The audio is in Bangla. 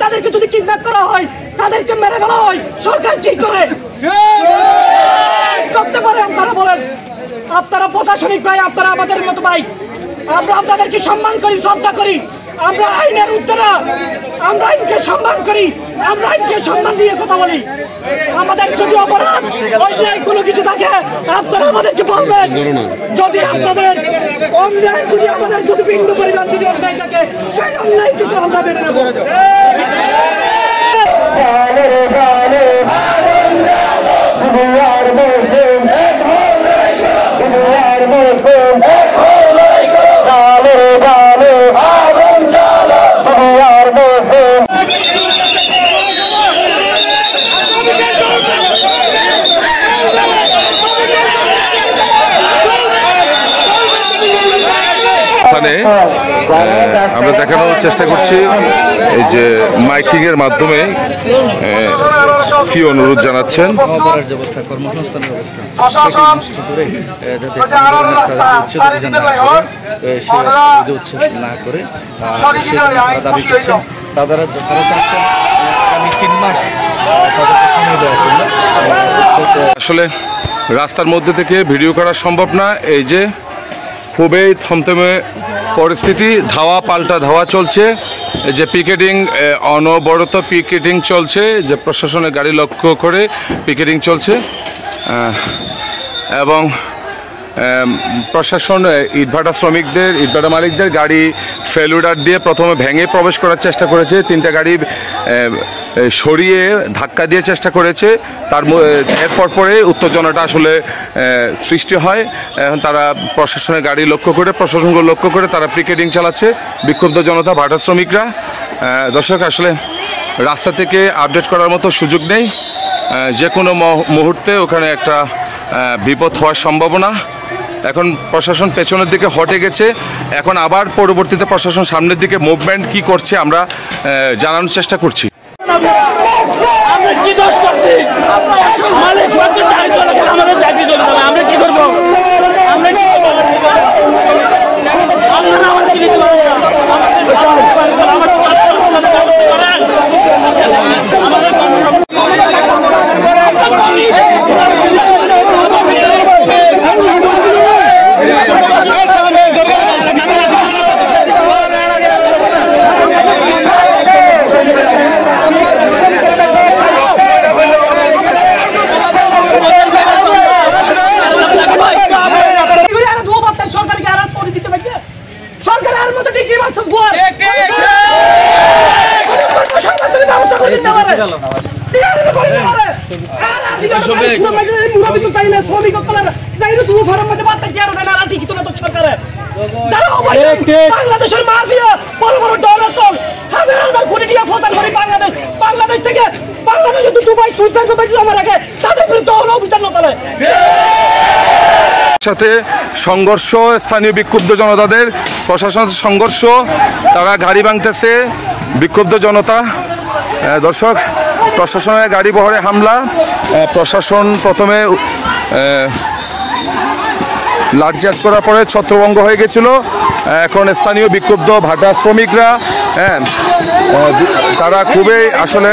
তাদেরকে যদি কিডন্যাপ করা হয়, তাদেরকে মেরে ফেলা হয়, সরকার কি করে করতে পারে? আপনারা বলেন। আপনারা প্রশাসনিক ভাই, আপনারা আমাদের মতো ভাই, আমরা আপনাদেরকে সম্মান করি, শ্রদ্ধা করি। আমরা আইনের উত্তরা, আমরা আইনকে সম্মান করি, আমরা আইনকে সম্মান দিয়ে কথা বলি। আমাদের যদি অপরাধ অন্যায় কোনো কিছু থাকে আপনারা আমাদেরকে বলবেন। যদি আপনাদের অন্যায়, যদি আমাদের যদি বিন্দু পরিমাণ যদি অন্যায় থাকে, সেই অন্যায় কিন্তু আমরা মেনে নেব। আমরা দেখানোর চেষ্টা করছি এই যে মাইকিং এর মাধ্যমে কি অনুরোধ জানাচ্ছেন। আসলে রাস্তার মধ্যে থেকে ভিডিও করা সম্ভব না, এই যে খুবই থমথমে পরিস্থিতি, ধাওয়া পাল্টা ধাওয়া চলছে, যে পিকেটিং, অনবরত পিকেটিং চলছে, যে প্রশাসনের গাড়ি লক্ষ্য করে পিকেটিং চলছে এবং প্রশাসন ইটভাটা শ্রমিকদের, ইটভাটা মালিকদের গাড়ি ফেলুডার দিয়ে প্রথমে ভেঙে প্রবেশ করার চেষ্টা করেছে, 3টা গাড়ি সরিয়ে ধাক্কা দিয়ে চেষ্টা করেছে। এরপর পরে উত্তেজনাটা আসলে সৃষ্টি হয়। এখন তারা প্রশাসনের গাড়ি লক্ষ্য করে, প্রশাসনকে লক্ষ্য করে তারা পিকেটিং চালাচ্ছে, বিক্ষুব্ধ জনতা, ভাটা শ্রমিকরা। দর্শক, আসলে রাস্তা থেকে আপডেট করার মতো সুযোগ নেই, যে কোনো মুহূর্তে ওখানে একটা বিপদ হওয়ার সম্ভাবনা। এখন প্রশাসন পেছনের দিকে হটে গেছে, এখন আবার পরবর্তীতে প্রশাসন সামনের দিকে মুভমেন্ট কি করছে আমরা জানানোর চেষ্টা করছি। আমরা কি দোষ করছি? আমাদের চাকরি চলে যাবে, আমরা কি করবো? আমরা কি করবো? আপনারা আমাদের দিতে পারবেন না। বাংলাদেশের মাফিয়া, বড় বড় ডলার দল, হাজার হাজার কোটি টাকা ফতার করে বাংলাদেশ থেকে বাংলাদেশে দুবাই সুইজারল্যান্ড জমা রাখে, তাদের বিরুদ্ধে অভিযান চলে। সাথে সংঘর্ষ, স্থানীয় বিক্ষুব্ধ জনতাদের প্রশাসনের সংঘর্ষ, তারা গাড়ি ভাঙতেছে, বিক্ষুব্ধ জনতা। দর্শক, প্রশাসনের গাড়ি বহরে হামলা, প্রশাসন প্রথমে লাঠিচার্জ করার পরে ছত্রভঙ্গ হয়ে গেছিল। এখন স্থানীয় বিক্ষুব্ধ ভাটা শ্রমিকরা, তারা খুবই আসলে